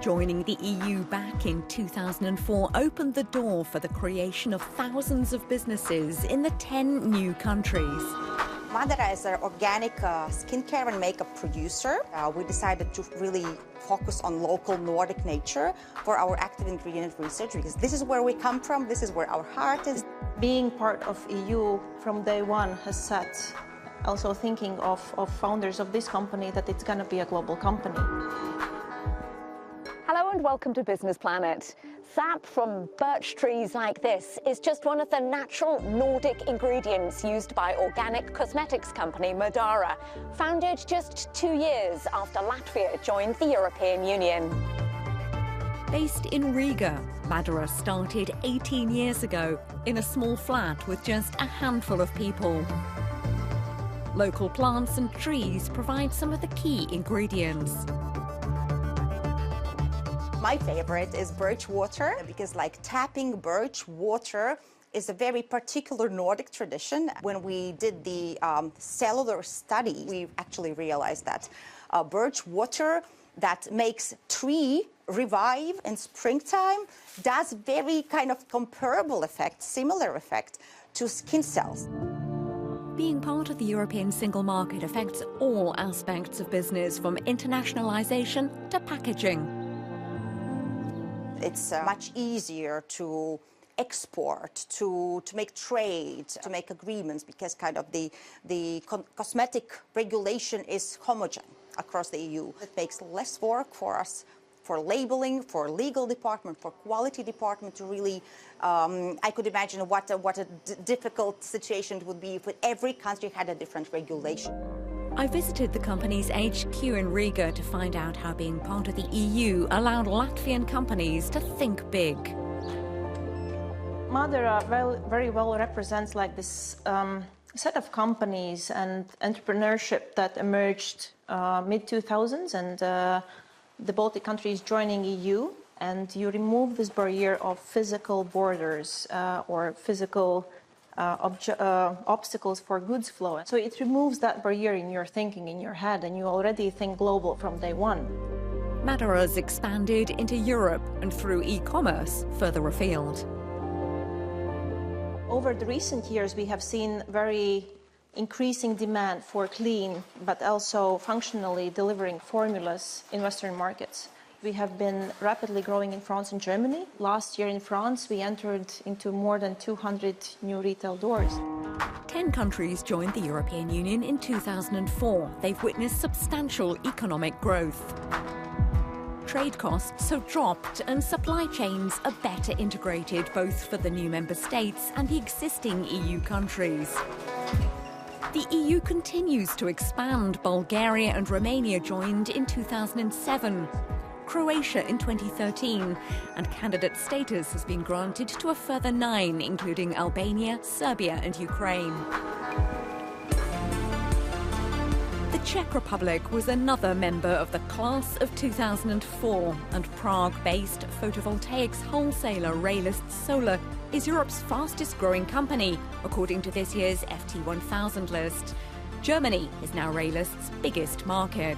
Joining the EU back in 2004 opened the door for the creation of thousands of businesses in the 10 new countries. Madara is an organic skincare and makeup producer. We decided to really focus on local Nordic nature for our active ingredient research because this is where we come from, this is where our heart is. Being part of EU from day one has set also thinking of founders of this company that it's going to be a global company. Hello and welcome to Business Planet. Sap from birch trees like this is just one of the natural Nordic ingredients used by organic cosmetics company Madara, founded just 2 years after Latvia joined the European Union. Based in Riga, Madara started 18 years ago in a small flat with just a handful of people. Local plants and trees provide some of the key ingredients. My favorite is birch water because like tapping birch water is a very particular Nordic tradition. When we did the cellular study, we actually realized that birch water that makes tree revive in springtime does very kind of comparable effect, similar effect to skin cells. Being part of the European single market affects all aspects of business, from internationalization to packaging. It's much easier to export, to make trade, to make agreements, because kind of the cosmetic regulation is homogeneous across the EU. It makes less work for us, for labeling, for legal department, for quality department to really, I could imagine what a difficult situation it would be if every country had a different regulation. I visited the company's HQ in Riga to find out how being part of the EU allowed Latvian companies to think big. Madara very well represents like this set of companies and entrepreneurship that emerged mid-2000s and the Baltic countries joining EU, and you remove this barrier of physical borders or physical obstacles for goods flow. So it removes that barrier in your thinking, in your head, and you already think global from day one. Madara's expanded into Europe and through e-commerce further afield. Over the recent years, we have seen very increasing demand for clean, but also functionally delivering formulas in Western markets. We have been rapidly growing in France and Germany. Last year in France, we entered into more than 200 new retail doors. 10 countries joined the European Union in 2004. They've witnessed substantial economic growth. Trade costs have dropped and supply chains are better integrated, both for the new member states and the existing EU countries. The EU continues to expand. Bulgaria and Romania joined in 2007. Croatia in 2013, and candidate status has been granted to a further 9, including Albania, Serbia and Ukraine. The Czech Republic was another member of the class of 2004, and Prague-based photovoltaics wholesaler Realist Solar is Europe's fastest growing company, according to this year's FT1000 list. Germany is now Realist's biggest market.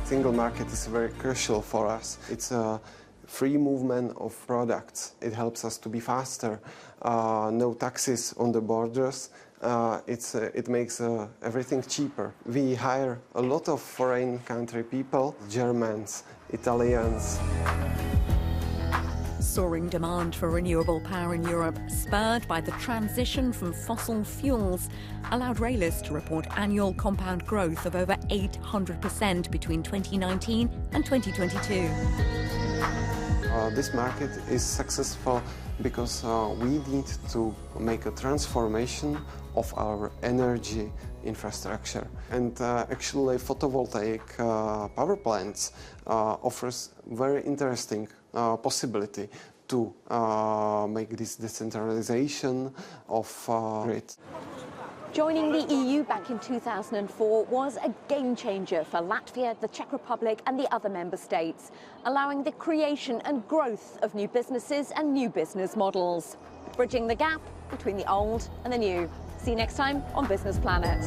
Single market is very crucial for us. It's a free movement of products. It helps us to be faster. No taxes on the borders. It makes everything cheaper. We hire a lot of foreign country people, Germans, Italians. Soaring demand for renewable power in Europe, spurred by the transition from fossil fuels, allowed Realist to report annual compound growth of over 800% between 2019 and 2022. This market is successful because we need to make a transformation of our energy infrastructure. And actually photovoltaic power plants offers very interesting possibility to make this decentralization of grid. Joining the EU back in 2004 was a game changer for Latvia, the Czech Republic and the other member states, allowing the creation and growth of new businesses and new business models, bridging the gap between the old and the new. See you next time on Business Planet.